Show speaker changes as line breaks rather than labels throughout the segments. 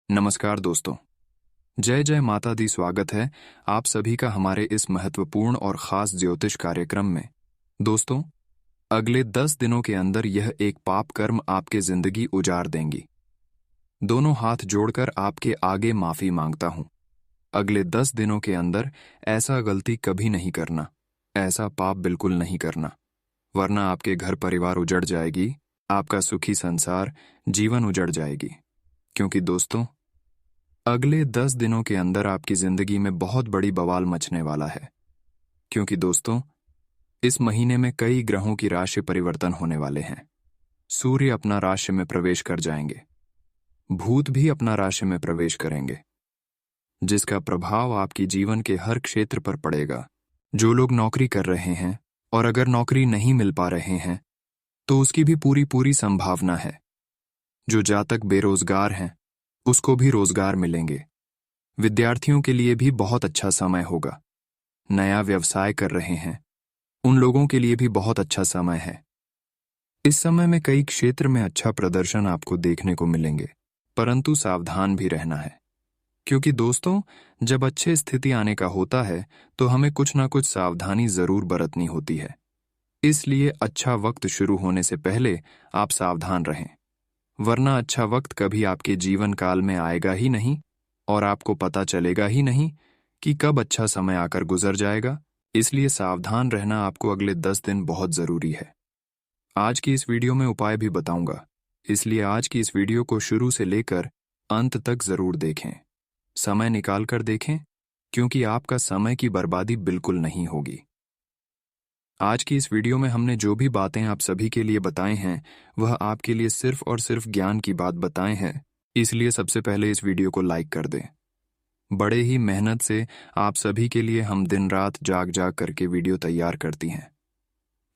नमस्कार दोस्तों। जय जय माता दी। स्वागत है आप सभी का हमारे इस महत्वपूर्ण और खास ज्योतिष कार्यक्रम में। दोस्तों, अगले 10 दिनों के अंदर यह एक पाप कर्म आपके जिंदगी उजाड़ देंगी। दोनों हाथ जोड़कर आपके आगे माफी मांगता हूं। अगले 10 दिनों के अंदर ऐसा गलती कभी नहीं करना, ऐसा पाप बिल्कुल नहीं करना, वरना आपके घर परिवार उजड़ जाएगी, आपका सुखी संसार जीवन उजड़ जाएगी। क्योंकि दोस्तों, अगले 10 दिनों के अंदर आपकी जिंदगी में बहुत बड़ी बवाल मचने वाला है। क्योंकि दोस्तों, इस महीने में कई ग्रहों की राशि परिवर्तन होने वाले हैं। सूर्य अपना राशि में प्रवेश कर जाएंगे, भूत भी अपना राशि में प्रवेश करेंगे, जिसका प्रभाव आपकी जीवन के हर क्षेत्र पर पड़ेगा। जो लोग नौकरी कर रहे हैं और अगर नौकरी नहीं मिल पा रहे हैं तो उसकी भी पूरी पूरी संभावना है। जो जातक बेरोजगार हैं उसको भी रोजगार मिलेंगे। विद्यार्थियों के लिए भी बहुत अच्छा समय होगा। नया व्यवसाय कर रहे हैं उन लोगों के लिए भी बहुत अच्छा समय है। इस समय में कई क्षेत्र में अच्छा प्रदर्शन आपको देखने को मिलेंगे, परंतु सावधान भी रहना है। क्योंकि दोस्तों, जब अच्छे स्थिति आने का होता है तो हमें कुछ ना कुछ सावधानी जरूर बरतनी होती है। इसलिए अच्छा वक्त शुरू होने से पहले आप सावधान रहें, वरना अच्छा वक्त कभी आपके जीवन काल में आएगा ही नहीं और आपको पता चलेगा ही नहीं कि कब अच्छा समय आकर गुजर जाएगा। इसलिए सावधान रहना आपको अगले 10 दिन बहुत जरूरी है। आज की इस वीडियो में उपाय भी बताऊंगा, इसलिए आज की इस वीडियो को शुरू से लेकर अंत तक जरूर देखें। समय निकाल कर देखें, क्योंकि आपका समय की बर्बादी बिल्कुल नहीं होगी। आज की इस वीडियो में हमने जो भी बातें आप सभी के लिए बताए हैं वह आपके लिए सिर्फ और सिर्फ ज्ञान की बात बताए हैं। इसलिए सबसे पहले इस वीडियो को लाइक कर दें। बड़े ही मेहनत से आप सभी के लिए हम दिन रात जाग जाग करके वीडियो तैयार करती हैं,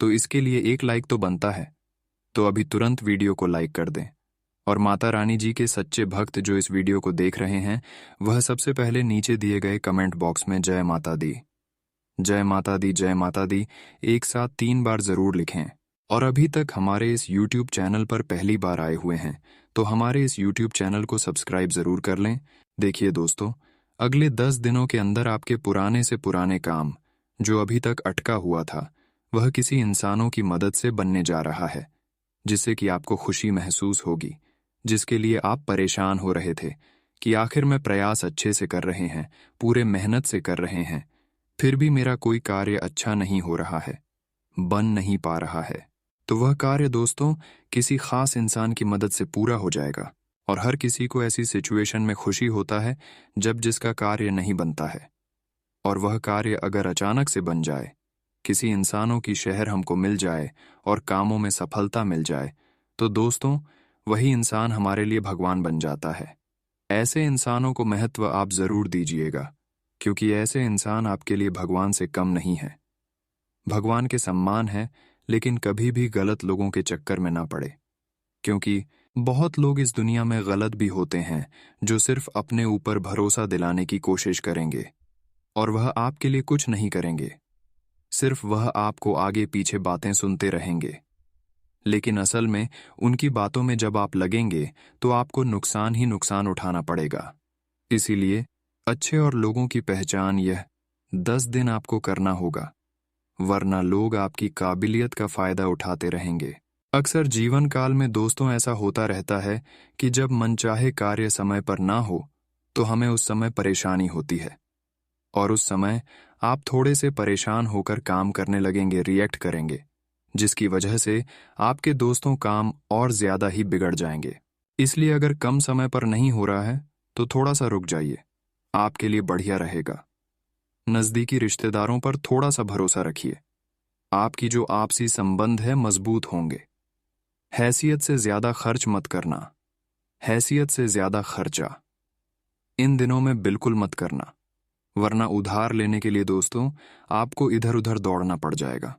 तो इसके लिए एक लाइक तो बनता है। तो अभी तुरंत वीडियो को लाइक कर दें। और माता रानी जी के सच्चे भक्त जो इस वीडियो को देख रहे हैं वह सबसे पहले नीचे दिए गए कमेंट बॉक्स में जय माता दी, जय माता दी, जय माता दी एक साथ 3 बार जरूर लिखें। और अभी तक हमारे इस YouTube चैनल पर पहली बार आए हुए हैं तो हमारे इस YouTube चैनल को सब्सक्राइब जरूर कर लें। देखिए दोस्तों, अगले 10 दिनों के अंदर आपके पुराने से पुराने काम जो अभी तक अटका हुआ था वह किसी इंसानों की मदद से बनने जा रहा है, जिससे कि आपको खुशी महसूस होगी। जिसके लिए आप परेशान हो रहे थे कि आखिर में प्रयास अच्छे से कर रहे हैं, पूरे मेहनत से कर रहे हैं, फिर भी मेरा कोई कार्य अच्छा नहीं हो रहा है, बन नहीं पा रहा है, तो वह कार्य दोस्तों किसी खास इंसान की मदद से पूरा हो जाएगा। और हर किसी को ऐसी सिचुएशन में खुशी होता है जब जिसका कार्य नहीं बनता है। और वह कार्य अगर अचानक से बन जाए, किसी इंसानों की शहर हमको मिल जाए और कामों में सफलता मिल जाए, तो दोस्तों वही इंसान हमारे लिए भगवान बन जाता है। ऐसे इंसानों को महत्व आप जरूर दीजिएगा, क्योंकि ऐसे इंसान आपके लिए भगवान से कम नहीं है। भगवान के सम्मान है, लेकिन कभी भी गलत लोगों के चक्कर में ना पड़े। क्योंकि बहुत लोग इस दुनिया में गलत भी होते हैं जो सिर्फ अपने ऊपर भरोसा दिलाने की कोशिश करेंगे और वह आपके लिए कुछ नहीं करेंगे। सिर्फ वह आपको आगे पीछे बातें सुनते रहेंगे, लेकिन असल में उनकी बातों में जब आप लगेंगे तो आपको नुकसान ही नुकसान उठाना पड़ेगा। इसीलिए अच्छे और लोगों की पहचान यह 10 दिन आपको करना होगा, वरना लोग आपकी काबिलियत का फायदा उठाते रहेंगे। अक्सर जीवन काल में दोस्तों ऐसा होता रहता है कि जब मनचाहे कार्य समय पर ना हो तो हमें उस समय परेशानी होती है, और उस समय आप थोड़े से परेशान होकर काम करने लगेंगे, रिएक्ट करेंगे, जिसकी वजह से आपके दोस्तों काम और ज्यादा ही बिगड़ जाएंगे। इसलिए अगर कम समय पर नहीं हो रहा है तो थोड़ा सा रुक जाइए, आपके लिए बढ़िया रहेगा। नजदीकी रिश्तेदारों पर थोड़ा सा भरोसा रखिए, आपकी जो आपसी संबंध है मजबूत होंगे। हैसियत से ज्यादा खर्च मत करना, हैसियत से ज्यादा खर्चा इन दिनों में बिल्कुल मत करना, वरना उधार लेने के लिए दोस्तों आपको इधर उधर दौड़ना पड़ जाएगा।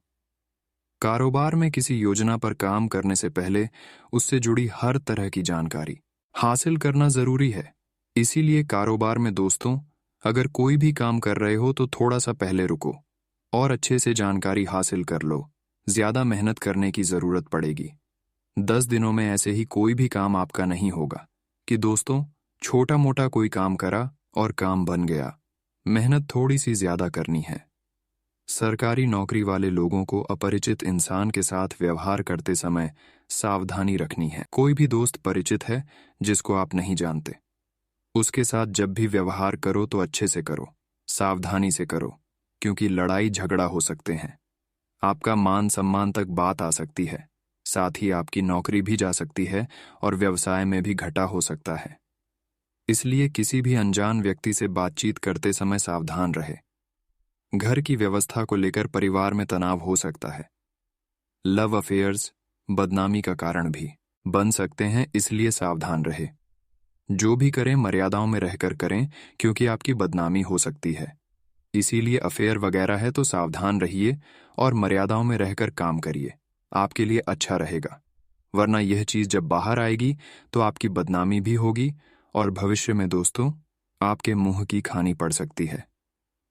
कारोबार में किसी योजना पर काम करने से पहले उससे जुड़ी हर तरह की जानकारी हासिल करना जरूरी है। इसीलिए कारोबार में दोस्तों अगर कोई भी काम कर रहे हो तो थोड़ा सा पहले रुको और अच्छे से जानकारी हासिल कर लो। ज्यादा मेहनत करने की जरूरत पड़ेगी। 10 दिनों में ऐसे ही कोई भी काम आपका नहीं होगा कि दोस्तों छोटा मोटा कोई काम करा और काम बन गया, मेहनत थोड़ी सी ज्यादा करनी है। सरकारी नौकरी वाले लोगों को अपरिचित इंसान के साथ व्यवहार करते समय सावधानी रखनी है। कोई भी दोस्त परिचित है जिसको आप नहीं जानते, उसके साथ जब भी व्यवहार करो तो अच्छे से करो, सावधानी से करो, क्योंकि लड़ाई झगड़ा हो सकते हैं। आपका मान सम्मान तक बात आ सकती है, साथ ही आपकी नौकरी भी जा सकती है और व्यवसाय में भी घाटा हो सकता है। इसलिए किसी भी अनजान व्यक्ति से बातचीत करते समय सावधान रहे। घर की व्यवस्था को लेकर परिवार में तनाव हो सकता है। लव अफेयर्स बदनामी का कारण भी बन सकते हैं, इसलिए सावधान रहे। जो भी करें मर्यादाओं में रहकर करें, क्योंकि आपकी बदनामी हो सकती है। इसीलिए अफेयर वगैरह है तो सावधान रहिए और मर्यादाओं में रहकर काम करिए, आपके लिए अच्छा रहेगा। वरना यह चीज जब बाहर आएगी तो आपकी बदनामी भी होगी और भविष्य में दोस्तों आपके मुंह की खानी पड़ सकती है।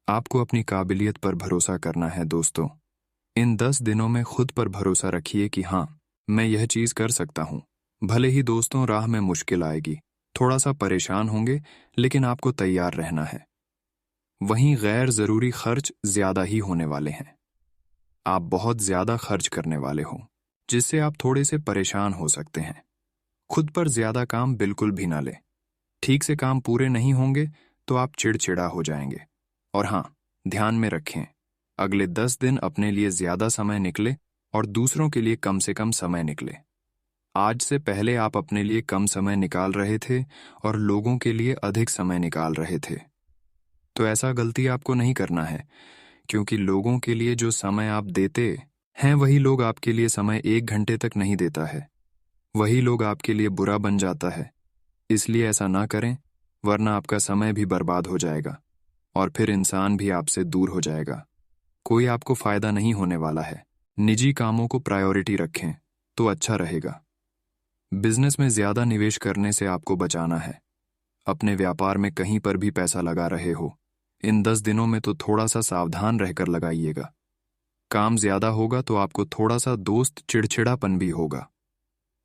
आपको अपनी काबिलियत पर भरोसा करना है दोस्तों। इन 10 दिनों में खुद पर भरोसा रखिए कि हाँ, मैं यह चीज कर सकता हूँ। भले ही दोस्तों राह में मुश्किल आएगी, थोड़ा सा परेशान होंगे, लेकिन आपको तैयार रहना है। वहीं गैर जरूरी खर्च ज्यादा ही होने वाले हैं। आप बहुत ज्यादा खर्च करने वाले हो, जिससे आप थोड़े से परेशान हो सकते हैं। खुद पर ज्यादा काम बिल्कुल भी ना ले। ठीक से काम पूरे नहीं होंगे तो आप चिड़चिड़ा हो जाएंगे। और हाँ, ध्यान में रखें, अगले 10 दिन अपने लिए ज्यादा समय निकले और दूसरों के लिए कम से कम समय निकले। आज से पहले आप अपने लिए कम समय निकाल रहे थे और लोगों के लिए अधिक समय निकाल रहे थे। तो ऐसा गलती आपको नहीं करना है, क्योंकि लोगों के लिए जो समय आप देते हैं वही लोग आपके लिए समय 1 घंटे तक नहीं देता है। वही लोग आपके लिए बुरा बन जाता है। इसलिए ऐसा ना करें, वरना आपका समय भी बर्बाद हो जाएगा और फिर इंसान भी आपसे दूर हो जाएगा। कोई आपको फायदा नहीं होने वाला है। निजी कामों को प्रायोरिटी रखें तो अच्छा रहेगा। बिजनेस में ज्यादा निवेश करने से आपको बचाना है। अपने व्यापार में कहीं पर भी पैसा लगा रहे हो, इन 10 दिनों में तो थोड़ा सा सावधान रहकर लगाइएगा। काम ज्यादा होगा तो आपको थोड़ा सा दोस्त चिड़चिड़ापन भी होगा।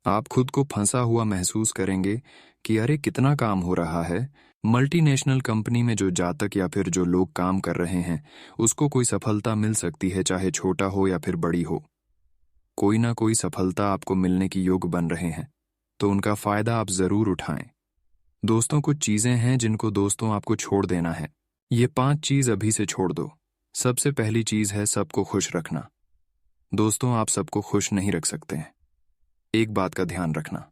आप खुद को फंसा हुआ महसूस करेंगे कि अरे कितना काम हो रहा है। मल्टीनेशनल कंपनी में जो जातक या फिर जो लोग काम कर रहे हैं उसको कोई सफलता मिल सकती है, चाहे छोटा हो या फिर बड़ी हो। कोई ना कोई सफलता आपको मिलने की योग बन रहे हैं, तो उनका फायदा आप जरूर उठाएं। दोस्तों कुछ चीजें हैं जिनको दोस्तों आपको छोड़ देना है। ये 5 चीज अभी से छोड़ दो। सबसे पहली चीज है सबको खुश रखना। दोस्तों आप सबको खुश नहीं रख सकते हैं। एक बात का ध्यान रखना,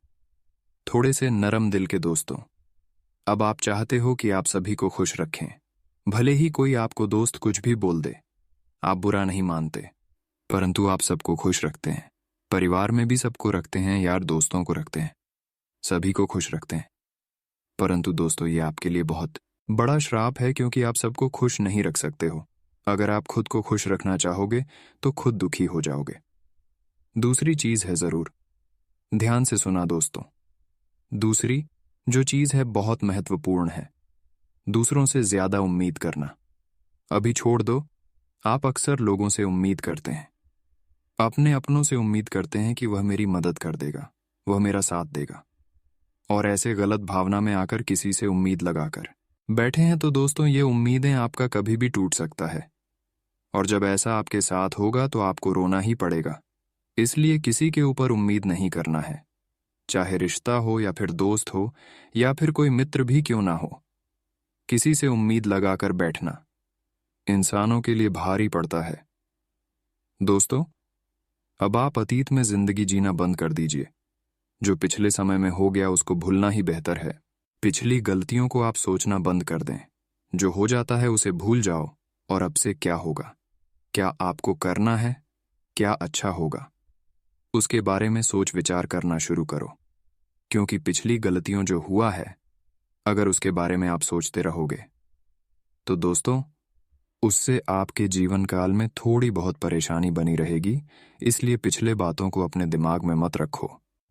थोड़े से नरम दिल के दोस्तों। अब आप चाहते हो कि आप सभी को खुश रखें, भले ही कोई आपको दोस्त कुछ भी बोल दे, आप बुरा नहीं मानते, परंतु आप सबको खुश रखते हैं। परिवार में भी सबको रखते हैं, यार दोस्तों को रखते हैं, सभी को खुश रखते हैं। परंतु दोस्तों ये आपके लिए बहुत बड़ा श्राप है, क्योंकि आप सबको खुश नहीं रख सकते हो। अगर आप खुद को खुश रखना चाहोगे तो खुद दुखी हो जाओगे। दूसरी चीज है जरूर, ध्यान से सुना दोस्तों, दूसरी जो चीज है बहुत महत्वपूर्ण है, दूसरों से ज्यादा उम्मीद करना। अभी छोड़ दो। आप अक्सर लोगों से उम्मीद करते हैं, अपने अपनों से उम्मीद करते हैं कि वह मेरी मदद कर देगा, वह मेरा साथ देगा, और ऐसे गलत भावना में आकर किसी से उम्मीद लगाकर बैठे हैं तो दोस्तों ये उम्मीदें आपका कभी भी टूट सकता है। और जब ऐसा आपके साथ होगा तो आपको रोना ही पड़ेगा। इसलिए किसी के ऊपर उम्मीद नहीं करना है, चाहे रिश्ता हो या फिर दोस्त हो या फिर कोई मित्र भी क्यों ना हो। किसी से उम्मीद लगाकर बैठना इंसानों के लिए भारी पड़ता है। दोस्तों अब आप अतीत में जिंदगी जीना बंद कर दीजिए। जो पिछले समय में हो गया उसको भूलना ही बेहतर है। पिछली गलतियों को आप सोचना बंद कर दें। जो हो जाता है उसे भूल जाओ और अब से क्या होगा, क्या आपको करना है, क्या अच्छा होगा, उसके बारे में सोच विचार करना शुरू करो। क्योंकि पिछली गलतियों जो हुआ है, अगर उसके बारे में आप सोचते रहोगे तो दोस्तों उससे आपके जीवन काल में थोड़ी बहुत परेशानी बनी रहेगी। इसलिए पिछले बातों को अपने दिमाग में मत रखो।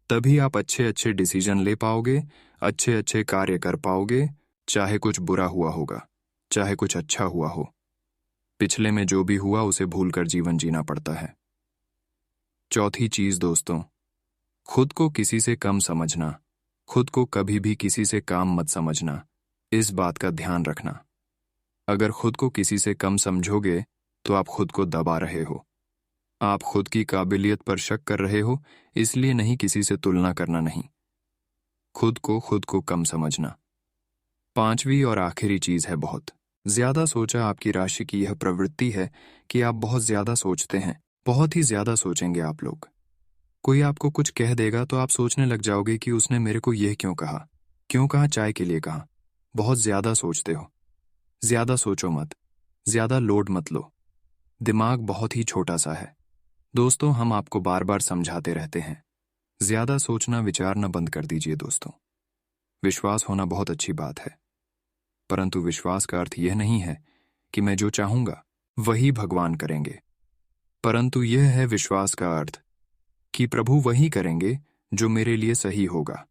तभी आप अच्छे अच्छे डिसीजन ले पाओगे, अच्छे अच्छे कार्य कर पाओगे, चाहे कुछ बुरा हुआ होगा, चाहे कुछ अच्छा हुआ हो। पिछले में जो भी हुआ उसे भूलकर जीवन जीना पड़ता है। चौथी चीज दोस्तों, खुद को किसी से कम समझना खुद को कभी भी किसी से काम मत समझना, इस बात का ध्यान रखना। अगर खुद को किसी से कम समझोगे तो आप खुद को दबा रहे हो। आप खुद की काबिलियत पर शक कर रहे हो, इसलिए नहीं, किसी से तुलना करना नहीं। खुद को कम समझना। पांचवी और आखिरी चीज है बहुत ज्यादा सोचा। आपकी राशि की यह प्रवृत्ति है कि आप बहुत ज्यादा सोचते हैं, बहुत ही ज्यादा सोचेंगे आप लोग। कोई आपको कुछ कह देगा तो आप सोचने लग जाओगे कि उसने मेरे को यह क्यों कहा, चाय के लिए कहा। बहुत ज्यादा सोचते हो। ज्यादा सोचो मत, ज्यादा लोड मत लो। दिमाग बहुत ही छोटा सा है। दोस्तों, हम आपको बार बार समझाते रहते हैं, ज्यादा सोचना विचारना बंद कर दीजिए। दोस्तों, विश्वास होना बहुत अच्छी बात है, परंतु विश्वास का अर्थ यह नहीं है कि मैं जो चाहूंगा वही भगवान करेंगे, परंतु यह है विश्वास का अर्थ कि प्रभु वही करेंगे जो मेरे लिए सही होगा।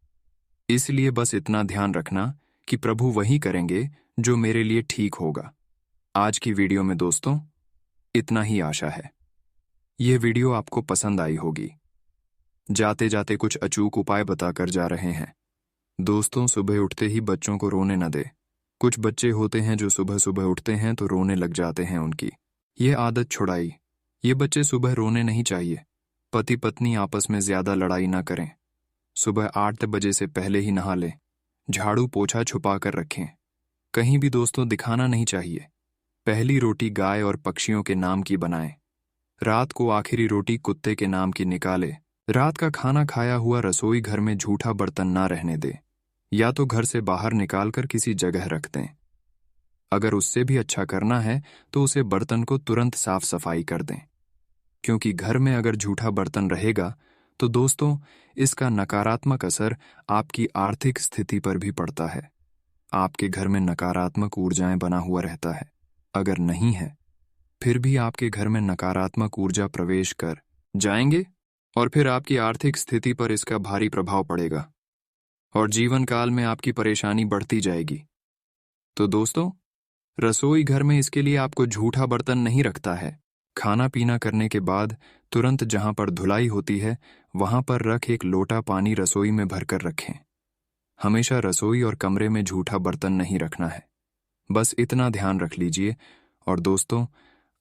इसलिए बस इतना ध्यान रखना कि प्रभु वही करेंगे जो मेरे लिए ठीक होगा। आज की वीडियो में दोस्तों इतना ही आशा है। यह वीडियो आपको पसंद आई होगी। जाते जाते कुछ अचूक उपाय बताकर जा रहे हैं। दोस्तों, सुबह उठते ही बच्चों को रोने न दे। कुछ बच्चे होते हैं जो सुबह सुबह उठते हैं तो रोने लग जाते हैं। उनकी ये आदत छुड़ाई। ये बच्चे सुबह रोने नहीं चाहिए। पति पत्नी आपस में ज्यादा लड़ाई ना करें। सुबह 8 बजे से पहले ही नहा लें। झाड़ू पोछा छुपा कर रखें। कहीं भी दोस्तों दिखाना नहीं चाहिए। पहली रोटी गाय और पक्षियों के नाम की बनाएं। रात को आखिरी रोटी कुत्ते के नाम की निकाले। रात का खाना खाया हुआ रसोई घर में झूठा बर्तन ना रहने दे, या तो घर से बाहर निकालकर किसी जगह रख दें। अगर उससे भी अच्छा करना है तो उसे बर्तन को तुरंत साफ सफाई कर दें, क्योंकि घर में अगर झूठा बर्तन रहेगा तो दोस्तों इसका नकारात्मक असर आपकी आर्थिक स्थिति पर भी पड़ता है। आपके घर में नकारात्मक ऊर्जाएं बना हुआ रहता है। अगर नहीं है फिर भी आपके घर में नकारात्मक ऊर्जा प्रवेश कर जाएंगे और फिर आपकी आर्थिक स्थिति पर इसका भारी प्रभाव पड़ेगा और जीवन काल में आपकी परेशानी बढ़ती जाएगी। तो दोस्तों, रसोई घर में इसके लिए आपको झूठा बर्तन नहीं रखता है। खाना पीना करने के बाद तुरंत जहां पर धुलाई होती है वहां पर रख एक लोटा पानी रसोई में भरकर रखें। हमेशा रसोई और कमरे में झूठा बर्तन नहीं रखना है। बस इतना ध्यान रख लीजिए। और दोस्तों,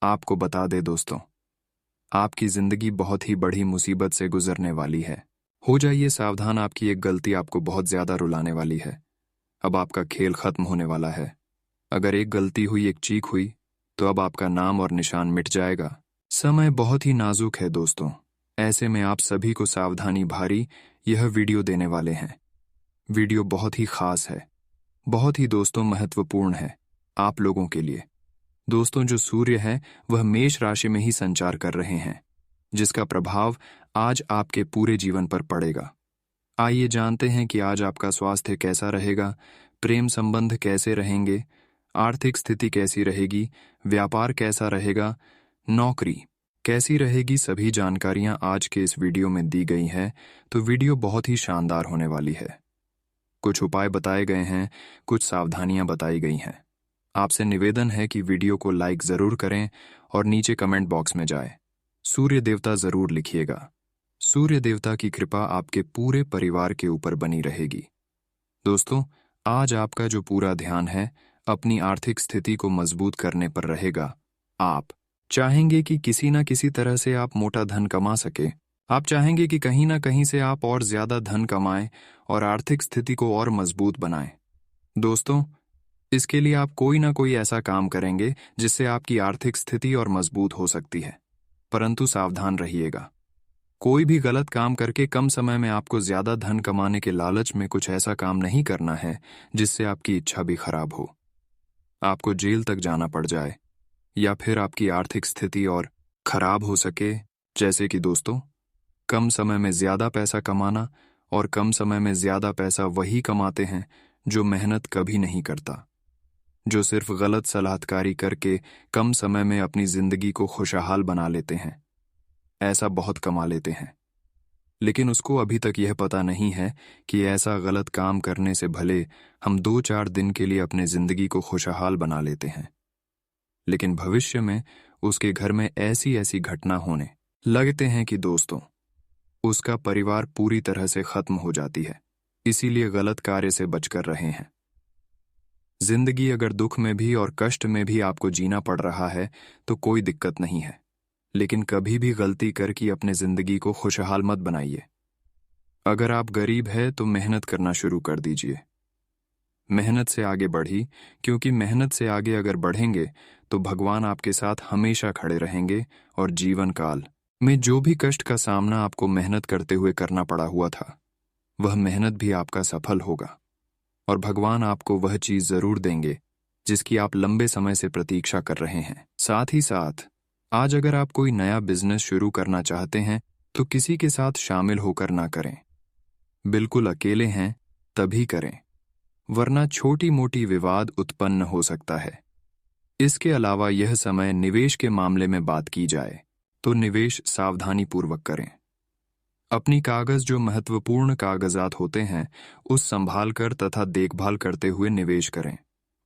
आपको बता दे दोस्तों, आपकी जिंदगी बहुत ही बड़ी मुसीबत से गुजरने वाली है। हो जाइए सावधान, आपकी एक गलती आपको बहुत ज्यादा रुलाने वाली है। अब आपका खेल खत्म होने वाला है। अगर एक गलती हुई, एक चीख हुई, तो अब आपका नाम और निशान मिट जाएगा। समय बहुत ही नाजुक है दोस्तों। ऐसे में आप सभी को सावधानी भारी यह वीडियो देने वाले हैं। वीडियो बहुत ही खास है, बहुत ही दोस्तों महत्वपूर्ण है आप लोगों के लिए। दोस्तों, जो सूर्य है वह मेष राशि में ही संचार कर रहे हैं, जिसका प्रभाव आज आपके पूरे जीवन पर पड़ेगा। आइए जानते हैं कि आज आपका स्वास्थ्य कैसा रहेगा, प्रेम संबंध कैसे रहेंगे, आर्थिक स्थिति कैसी रहेगी, व्यापार कैसा रहेगा, नौकरी कैसी रहेगी। सभी जानकारियां आज के इस वीडियो में दी गई हैं, तो वीडियो बहुत ही शानदार होने वाली है। कुछ उपाय बताए गए हैं, कुछ सावधानियां बताई गई हैं। आपसे निवेदन है कि वीडियो को लाइक जरूर करें और नीचे कमेंट बॉक्स में जाएं। सूर्य देवता जरूर लिखिएगा। सूर्य देवता की कृपा आपके पूरे परिवार के ऊपर बनी रहेगी। दोस्तों, आज आपका जो पूरा ध्यान है अपनी आर्थिक स्थिति को मजबूत करने पर रहेगा। आप चाहेंगे कि किसी न किसी तरह से आप मोटा धन कमा सके। आप चाहेंगे कि कहीं ना कहीं से आप और ज्यादा धन कमाएं और आर्थिक स्थिति को और मजबूत बनाएं। दोस्तों, इसके लिए आप कोई ना कोई ऐसा काम करेंगे जिससे आपकी आर्थिक स्थिति और मजबूत हो सकती है। परंतु सावधान रहिएगा। कोई भी गलत काम करके कम समय में आपको ज्यादा धन कमाने के लालच में कुछ ऐसा काम नहीं करना है जिससे आपकी इच्छा भी खराब हो, आपको जेल तक जाना पड़ जाए, या फिर आपकी आर्थिक स्थिति और खराब हो सके। जैसे कि दोस्तों, कम समय में ज्यादा पैसा कमाना, और कम समय में ज्यादा पैसा वही कमाते हैं जो मेहनत कभी नहीं करता, जो सिर्फ गलत सलाहकारी करके कम समय में अपनी जिंदगी को खुशहाल बना लेते हैं। ऐसा बहुत कमा लेते हैं, लेकिन उसको अभी तक यह पता नहीं है कि ऐसा गलत काम करने से भले हम 2-4 दिन के लिए अपने जिंदगी को खुशहाल बना लेते हैं, लेकिन भविष्य में उसके घर में ऐसी ऐसी घटना होने लगते हैं कि दोस्तों उसका परिवार पूरी तरह से खत्म हो जाती है। इसीलिए गलत कार्य से बचकर रहे हैं। जिंदगी अगर दुख में भी और कष्ट में भी आपको जीना पड़ रहा है तो कोई दिक्कत नहीं है, लेकिन कभी भी गलती करके अपने जिंदगी को खुशहाल मत बनाइए। अगर आप गरीब हैं तो मेहनत करना शुरू कर दीजिए। मेहनत से आगे बढ़ी, क्योंकि मेहनत से आगे अगर बढ़ेंगे तो भगवान आपके साथ हमेशा खड़े रहेंगे और जीवन काल में जो भी कष्ट का सामना आपको मेहनत करते हुए करना पड़ा हुआ था, वह मेहनत भी आपका सफल होगा और भगवान आपको वह चीज जरूर देंगे जिसकी आप लंबे समय से प्रतीक्षा कर रहे हैं। साथ ही साथ आज अगर आप कोई नया बिजनेस शुरू करना चाहते हैं तो किसी के साथ शामिल होकर ना करें। बिल्कुल अकेले हैं तभी करें, वरना छोटी मोटी विवाद उत्पन्न हो सकता है। इसके अलावा यह समय निवेश के मामले में बात की जाए तो निवेश सावधानी पूर्वक करें। अपनी कागज जो महत्वपूर्ण कागजात होते हैं उस संभाल कर तथा देखभाल करते हुए निवेश करें,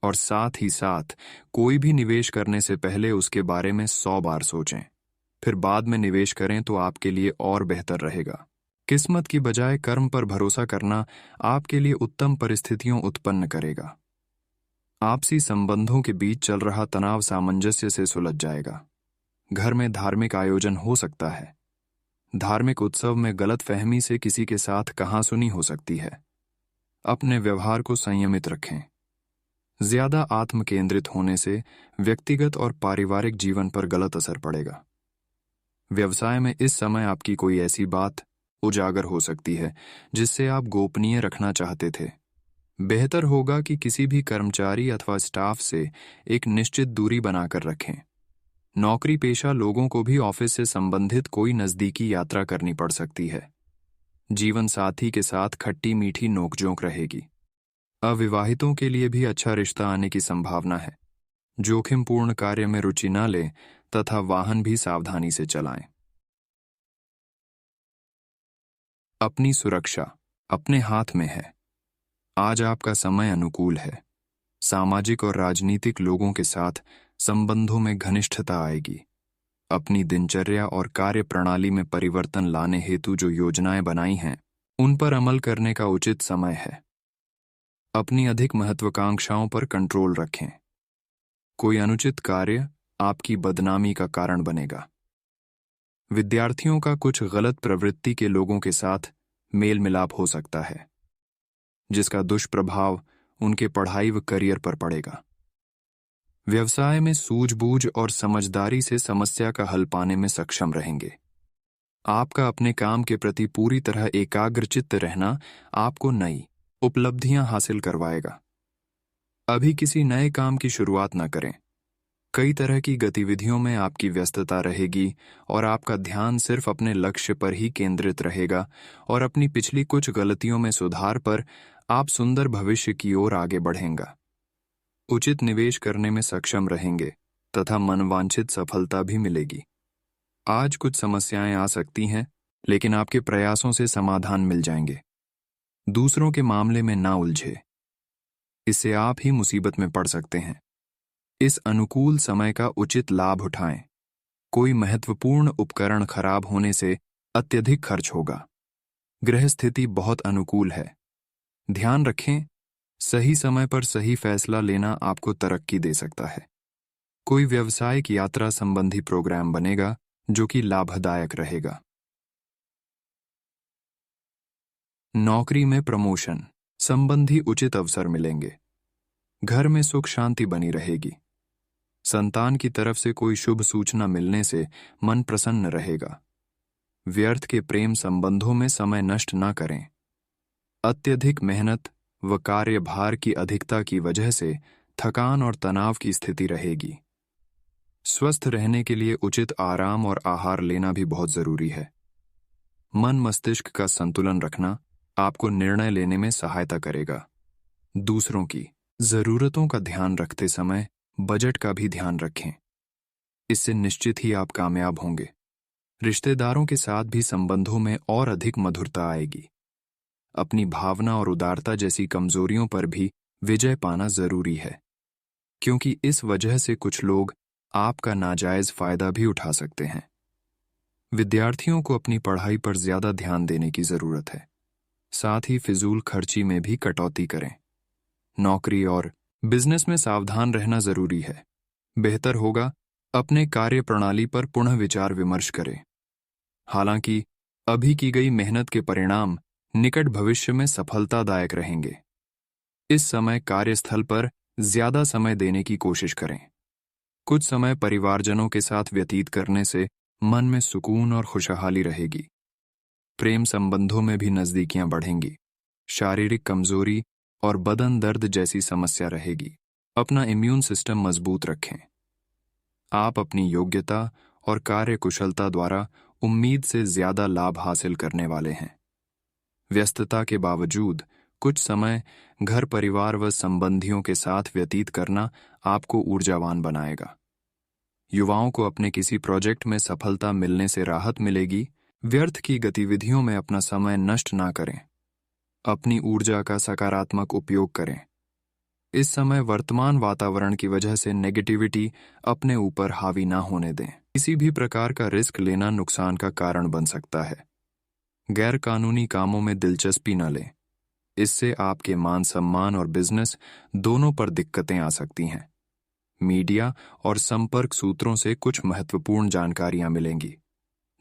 और साथ ही साथ कोई भी निवेश करने से पहले उसके बारे में 100 बार सोचें, फिर बाद में निवेश करें तो आपके लिए और बेहतर रहेगा। किस्मत की बजाय कर्म पर भरोसा करना आपके लिए उत्तम परिस्थितियों उत्पन्न करेगा। आपसी संबंधों के बीच चल रहा तनाव सामंजस्य से सुलझ जाएगा। घर में धार्मिक आयोजन हो सकता है। धार्मिक उत्सव में गलतफहमी से किसी के साथ कहासुनी हो सकती है। अपने व्यवहार को संयमित रखें। ज्यादा आत्म केंद्रित होने से व्यक्तिगत और पारिवारिक जीवन पर गलत असर पड़ेगा। व्यवसाय में इस समय आपकी कोई ऐसी बात उजागर हो सकती है जिससे आप गोपनीय रखना चाहते थे। बेहतर होगा कि किसी भी कर्मचारी अथवा स्टाफ से एक निश्चित दूरी बनाकर रखें। नौकरी पेशा लोगों को भी ऑफिस से संबंधित कोई नजदीकी यात्रा करनी पड़ सकती है। जीवन साथी के साथ खट्टी मीठी नोकझोंक रहेगी। अविवाहितों के लिए भी अच्छा रिश्ता आने की संभावना है। जोखिमपूर्ण कार्य में रुचि न लें तथा वाहन भी सावधानी से चलाएं। अपनी सुरक्षा अपने हाथ में है। आज आपका समय अनुकूल है। सामाजिक और राजनीतिक लोगों के साथ संबंधों में घनिष्ठता आएगी। अपनी दिनचर्या और कार्य प्रणाली में परिवर्तन लाने हेतु जो योजनाएं बनाई हैं, उन पर अमल करने का उचित समय है। अपनी अधिक महत्वाकांक्षाओं पर कंट्रोल रखें। कोई अनुचित कार्य आपकी बदनामी का कारण बनेगा। विद्यार्थियों का कुछ गलत प्रवृत्ति के लोगों के साथ मेल मिलाप हो सकता है, जिसका दुष्प्रभाव उनके पढ़ाई व करियर पर पड़ेगा। व्यवसाय में सूझबूझ और समझदारी से समस्या का हल पाने में सक्षम रहेंगे। आपका अपने काम के प्रति पूरी तरह एकाग्रचित्त रहना आपको नई उपलब्धियां हासिल करवाएगा। अभी किसी नए काम की शुरुआत न करें। कई तरह की गतिविधियों में आपकी व्यस्तता रहेगी और आपका ध्यान सिर्फ अपने लक्ष्य पर ही केंद्रित रहेगा, और अपनी पिछली कुछ गलतियों में सुधार पर आप सुंदर भविष्य की ओर आगे बढ़ेंगे। उचित निवेश करने में सक्षम रहेंगे तथा मनवांछित सफलता भी मिलेगी। आज कुछ समस्याएं आ सकती हैं, लेकिन आपके प्रयासों से समाधान मिल जाएंगे। दूसरों के मामले में ना उलझे, इससे आप ही मुसीबत में पड़ सकते हैं। इस अनुकूल समय का उचित लाभ उठाएं। कोई महत्वपूर्ण उपकरण खराब होने से अत्यधिक खर्च होगा। ग्रह स्थिति बहुत अनुकूल है। ध्यान रखें, सही समय पर सही फैसला लेना आपको तरक्की दे सकता है। कोई व्यावसायिक यात्रा संबंधी प्रोग्राम बनेगा जो कि लाभदायक रहेगा। नौकरी में प्रमोशन संबंधी उचित अवसर मिलेंगे। घर में सुख शांति बनी रहेगी। संतान की तरफ से कोई शुभ सूचना मिलने से मन प्रसन्न रहेगा। व्यर्थ के प्रेम संबंधों में समय नष्ट न करें। अत्यधिक मेहनत व कार्यभार की अधिकता की वजह से थकान और तनाव की स्थिति रहेगी। स्वस्थ रहने के लिए उचित आराम और आहार लेना भी बहुत जरूरी है। मन मस्तिष्क का संतुलन रखना आपको निर्णय लेने में सहायता करेगा। दूसरों की जरूरतों का ध्यान रखते समय बजट का भी ध्यान रखें। इससे निश्चित ही आप कामयाब होंगे। रिश्तेदारों के साथ भी संबंधों में और अधिक मधुरता आएगी। अपनी भावना और उदारता जैसी कमजोरियों पर भी विजय पाना जरूरी है, क्योंकि इस वजह से कुछ लोग आपका नाजायज फायदा भी उठा सकते हैं। विद्यार्थियों को अपनी पढ़ाई पर ज्यादा ध्यान देने की जरूरत है। साथ ही फिजूल खर्ची में भी कटौती करें। नौकरी और बिजनेस में सावधान रहना जरूरी है। बेहतर होगा अपने कार्य प्रणाली पर पुनः विचार विमर्श करें। हालांकि अभी की गई मेहनत के परिणाम निकट भविष्य में सफलतादायक रहेंगे। इस समय कार्यस्थल पर ज्यादा समय देने की कोशिश करें। कुछ समय परिवारजनों के साथ व्यतीत करने से मन में सुकून और खुशहाली रहेगी। प्रेम संबंधों में भी नजदीकियां बढ़ेंगी। शारीरिक कमजोरी और बदन दर्द जैसी समस्या रहेगी। अपना इम्यून सिस्टम मजबूत रखें। आप अपनी योग्यता और कार्य कुशलता द्वारा उम्मीद से ज्यादा लाभ हासिल करने वाले हैं। व्यस्तता के बावजूद कुछ समय घर परिवार व संबंधियों के साथ व्यतीत करना आपको ऊर्जावान बनाएगा। युवाओं को अपने किसी प्रोजेक्ट में सफलता मिलने से राहत मिलेगी। व्यर्थ की गतिविधियों में अपना समय नष्ट ना करें। अपनी ऊर्जा का सकारात्मक उपयोग करें। इस समय वर्तमान वातावरण की वजह से नेगेटिविटी अपने ऊपर हावी ना होने दें। किसी भी प्रकार का रिस्क लेना नुकसान का कारण बन सकता है। गैर कानूनी कामों में दिलचस्पी न लें। इससे आपके मान सम्मान और बिजनेस दोनों पर दिक्कतें आ सकती हैं। मीडिया और संपर्क सूत्रों से कुछ महत्वपूर्ण जानकारियां मिलेंगी,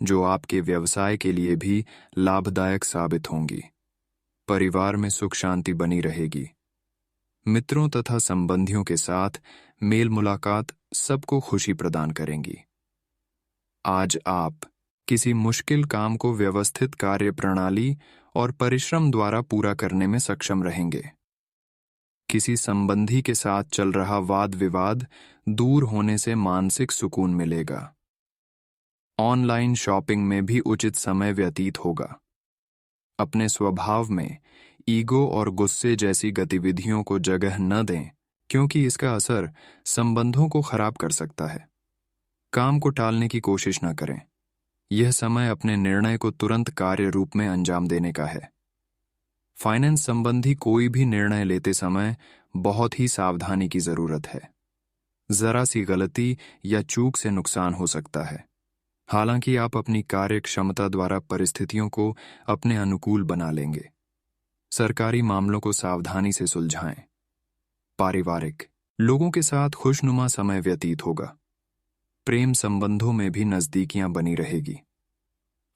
जो आपके व्यवसाय के लिए भी लाभदायक साबित होंगी। परिवार में सुख शांति बनी रहेगी। मित्रों तथा संबंधियों के साथ मेल मुलाकात सबको खुशी प्रदान करेंगी। आज आप किसी मुश्किल काम को व्यवस्थित कार्य प्रणाली और परिश्रम द्वारा पूरा करने में सक्षम रहेंगे। किसी संबंधी के साथ चल रहा वाद विवाद दूर होने से मानसिक सुकून मिलेगा। ऑनलाइन शॉपिंग में भी उचित समय व्यतीत होगा। अपने स्वभाव में ईगो और गुस्से जैसी गतिविधियों को जगह न दें, क्योंकि इसका असर संबंधों को खराब कर सकता है। काम को टालने की कोशिश न करें। यह समय अपने निर्णय को तुरंत कार्य रूप में अंजाम देने का है। फाइनेंस संबंधी कोई भी निर्णय लेते समय बहुत ही सावधानी की जरूरत है। जरा सी गलती या चूक से नुकसान हो सकता है। हालांकि आप अपनी कार्य क्षमता द्वारा परिस्थितियों को अपने अनुकूल बना लेंगे। सरकारी मामलों को सावधानी से सुलझाएं। पारिवारिक लोगों के साथ खुशनुमा समय व्यतीत होगा। प्रेम संबंधों में भी नजदीकियां बनी रहेगी।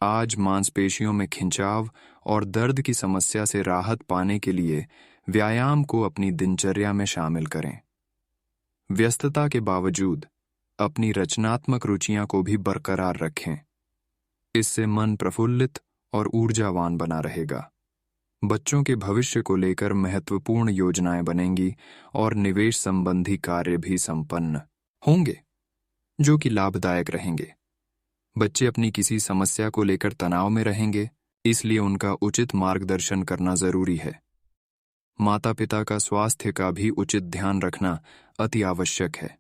आज मांसपेशियों में खिंचाव और दर्द की समस्या से राहत पाने के लिए व्यायाम को अपनी दिनचर्या में शामिल करें। व्यस्तता के बावजूद अपनी रचनात्मक रुचियां को भी बरकरार रखें। इससे मन प्रफुल्लित और ऊर्जावान बना रहेगा। बच्चों के भविष्य को लेकर महत्वपूर्ण योजनाएं बनेंगी और निवेश संबंधी कार्य भी संपन्न होंगे, जो कि लाभदायक रहेंगे। बच्चे अपनी किसी समस्या को लेकर तनाव में रहेंगे, इसलिए उनका उचित मार्गदर्शन करना जरूरी है। माता पिता का स्वास्थ्य का भी उचित ध्यान रखना अति आवश्यक है।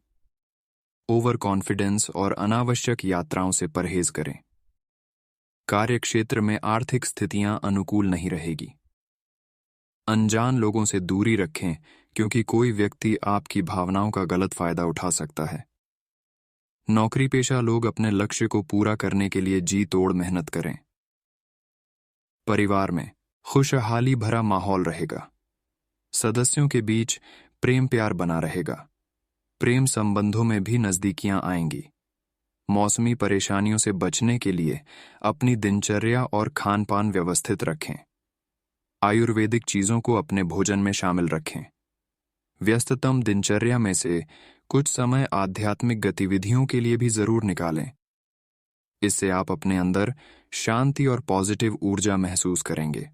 ओवर कॉन्फिडेंस और अनावश्यक यात्राओं से परहेज करें। कार्यक्षेत्र में आर्थिक स्थितियां अनुकूल नहीं रहेगी। अनजान लोगों से दूरी रखें, क्योंकि कोई व्यक्ति आपकी भावनाओं का गलत फायदा उठा सकता है। नौकरी पेशा लोग अपने लक्ष्य को पूरा करने के लिए जी तोड़ मेहनत करें। परिवार में खुशहाली भरा माहौल रहेगा। सदस्यों के बीच प्रेम प्यार बना रहेगा। प्रेम संबंधों में भी नजदीकियां आएंगी। मौसमी परेशानियों से बचने के लिए अपनी दिनचर्या और खान पान व्यवस्थित रखें। आयुर्वेदिक चीजों को अपने भोजन में शामिल रखें। व्यस्ततम दिनचर्या में से कुछ समय आध्यात्मिक गतिविधियों के लिए भी जरूर निकालें। इससे आप अपने अंदर शांति और पॉजिटिव ऊर्जा महसूस करेंगे।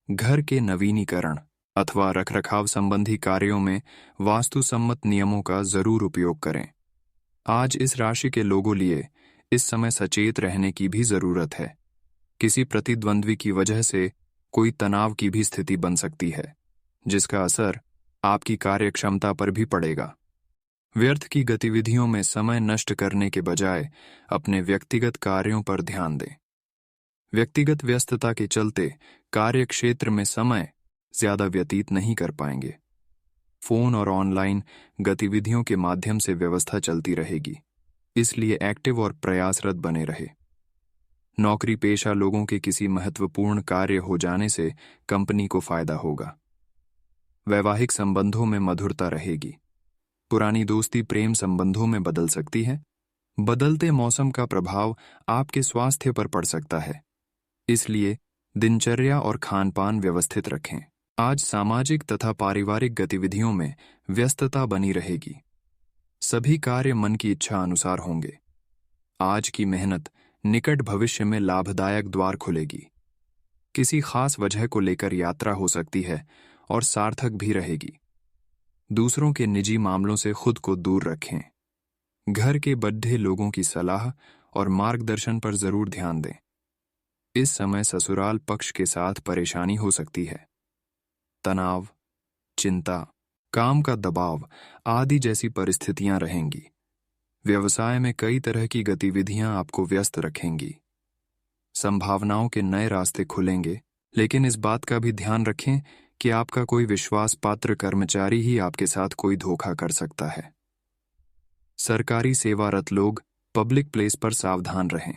घर के नवीनीकरण अथवा रखरखाव संबंधी कार्यों में वास्तु सम्मत नियमों का जरूर उपयोग करें। आज इस राशि के लोगों लिए इस समय सचेत रहने की भी जरूरत है। किसी प्रतिद्वंद्वी की वजह से कोई तनाव की भी स्थिति बन सकती है, जिसका असर आपकी कार्यक्षमता पर भी पड़ेगा। व्यर्थ की गतिविधियों में समय नष्ट करने के बजाय अपने व्यक्तिगत कार्यों पर ध्यान दें। व्यक्तिगत व्यस्तता के चलते कार्यक्षेत्र में समय ज्यादा व्यतीत नहीं कर पाएंगे। फोन और ऑनलाइन गतिविधियों के माध्यम से व्यवस्था चलती रहेगी, इसलिए एक्टिव और प्रयासरत बने रहे। नौकरी पेशा लोगों के किसी महत्वपूर्ण कार्य हो जाने से कंपनी को फायदा होगा। वैवाहिक संबंधों में मधुरता रहेगी। पुरानी दोस्ती प्रेम संबंधों में बदल सकती है। बदलते मौसम का प्रभाव आपके स्वास्थ्य पर पड़ सकता है, इसलिए दिनचर्या और खानपान व्यवस्थित रखें। आज सामाजिक तथा पारिवारिक गतिविधियों में व्यस्तता बनी रहेगी। सभी कार्य मन की इच्छा अनुसार होंगे। आज की मेहनत निकट भविष्य में लाभदायक द्वार खुलेगी। किसी खास वजह को लेकर यात्रा हो सकती है और सार्थक भी रहेगी। दूसरों के निजी मामलों से खुद को दूर रखें। घर के बड्ढे लोगों की सलाह और मार्गदर्शन पर जरूर ध्यान दें। इस समय ससुराल पक्ष के साथ परेशानी हो सकती है। तनाव, चिंता, काम का दबाव आदि जैसी परिस्थितियां रहेंगी। व्यवसाय में कई तरह की गतिविधियां आपको व्यस्त रखेंगी। संभावनाओं के नए रास्ते खुलेंगे, लेकिन इस बात का भी ध्यान रखें कि आपका कोई विश्वास पात्र कर्मचारी ही आपके साथ कोई धोखा कर सकता है। सरकारी सेवारत लोग पब्लिक प्लेस पर सावधान रहें।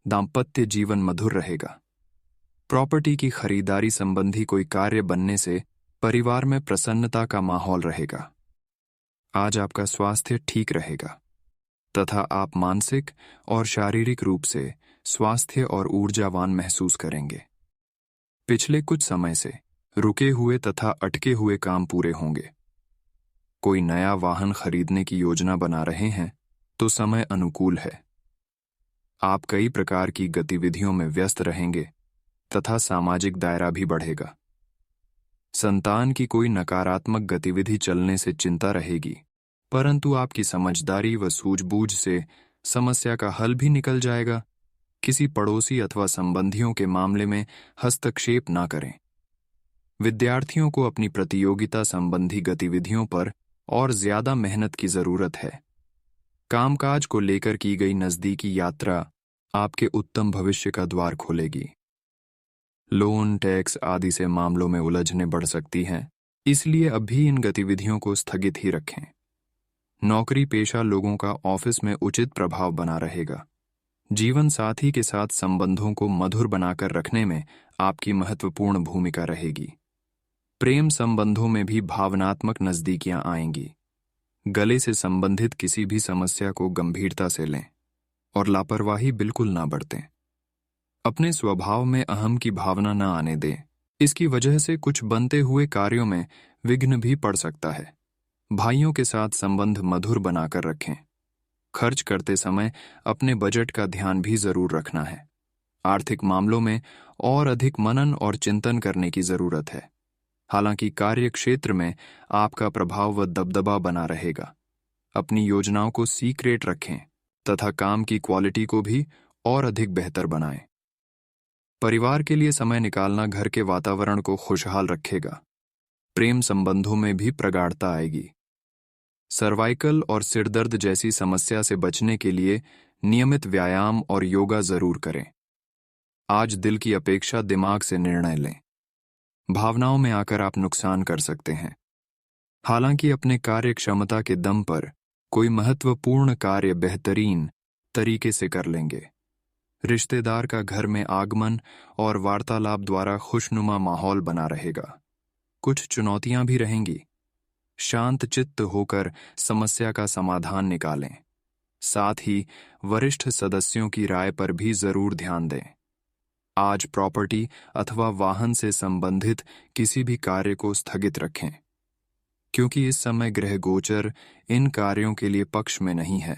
दाम्पत्य जीवन मधुर रहेगा। प्रॉपर्टी की खरीदारी संबंधी कोई कार्य बनने से परिवार में प्रसन्नता का माहौल रहेगा। आज आपका स्वास्थ्य ठीक रहेगा तथा आप मानसिक और शारीरिक रूप से स्वास्थ्य और ऊर्जावान महसूस करेंगे। पिछले कुछ समय से रुके हुए तथा अटके हुए काम पूरे होंगे। कोई नया वाहन खरीदने की योजना बना रहे हैं तो समय अनुकूल है। आप कई प्रकार की गतिविधियों में व्यस्त रहेंगे तथा सामाजिक दायरा भी बढ़ेगा। संतान की कोई नकारात्मक गतिविधि चलने से चिंता रहेगी, परंतु आपकी समझदारी व सूझबूझ से समस्या का हल भी निकल जाएगा। किसी पड़ोसी अथवा संबंधियों के मामले में हस्तक्षेप ना करें। विद्यार्थियों को अपनी प्रतियोगिता संबंधी गतिविधियों पर और ज्यादा मेहनत की जरूरत है। कामकाज को लेकर की गई नजदीकी यात्रा आपके उत्तम भविष्य का द्वार खोलेगी। लोन, टैक्स आदि से मामलों में उलझने बढ़ सकती हैं, इसलिए अभी इन गतिविधियों को स्थगित ही रखें। नौकरी पेशा लोगों का ऑफिस में उचित प्रभाव बना रहेगा। जीवन साथी के साथ संबंधों को मधुर बनाकर रखने में आपकी महत्वपूर्ण भूमिका रहेगी। प्रेम संबंधों में भी भावनात्मक नजदीकियां आएंगी। गले से संबंधित किसी भी समस्या को गंभीरता से लें और लापरवाही बिल्कुल ना बरतें। अपने स्वभाव में अहम की भावना न आने दें। इसकी वजह से कुछ बनते हुए कार्यों में विघ्न भी पड़ सकता है। भाइयों के साथ संबंध मधुर बनाकर रखें। खर्च करते समय अपने बजट का ध्यान भी जरूर रखना है। आर्थिक मामलों में और अधिक मनन और चिंतन करने की जरूरत है। हालांकि कार्य क्षेत्र में आपका प्रभाव व दबदबा बना रहेगा। अपनी योजनाओं को सीक्रेट रखें तथा काम की क्वालिटी को भी और अधिक बेहतर बनाएं। परिवार के लिए समय निकालना घर के वातावरण को खुशहाल रखेगा। प्रेम संबंधों में भी प्रगाढ़ता आएगी। सर्वाइकल और सिरदर्द जैसी समस्या से बचने के लिए नियमित व्यायाम और योगा जरूर करें। आज दिल की अपेक्षा दिमाग से निर्णय लें। भावनाओं में आकर आप नुकसान कर सकते हैं। हालांकि अपने कार्य क्षमता के दम पर कोई महत्वपूर्ण कार्य बेहतरीन तरीके से कर लेंगे। रिश्तेदार का घर में आगमन और वार्तालाप द्वारा खुशनुमा माहौल बना रहेगा। कुछ चुनौतियां भी रहेंगी। शांत चित्त होकर समस्या का समाधान निकालें। साथ ही वरिष्ठ सदस्यों की राय पर भी जरूर ध्यान दें। आज प्रॉपर्टी अथवा वाहन से संबंधित किसी भी कार्य को स्थगित रखें, क्योंकि इस समय ग्रह गोचर इन कार्यों के लिए पक्ष में नहीं है।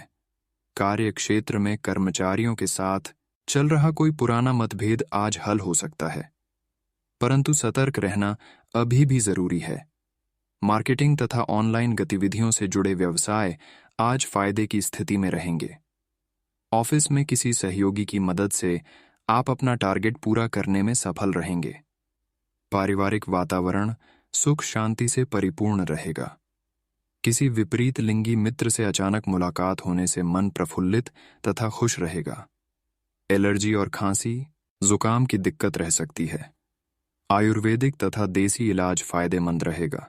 कार्य क्षेत्र में कर्मचारियों के साथ चल रहा कोई पुराना मतभेद आज हल हो सकता है, परंतु सतर्क रहना अभी भी जरूरी है। मार्केटिंग तथा ऑनलाइन गतिविधियों से जुड़े व्यवसाय आज फायदे की स्थिति में रहेंगे। ऑफिस में किसी सहयोगी की मदद से आप अपना टारगेट पूरा करने में सफल रहेंगे। पारिवारिक वातावरण सुख शांति से परिपूर्ण रहेगा। किसी विपरीत लिंगी मित्र से अचानक मुलाकात होने से मन प्रफुल्लित तथा खुश रहेगा। एलर्जी और खांसी, जुकाम की दिक्कत रह सकती है। आयुर्वेदिक तथा देसी इलाज फायदेमंद रहेगा।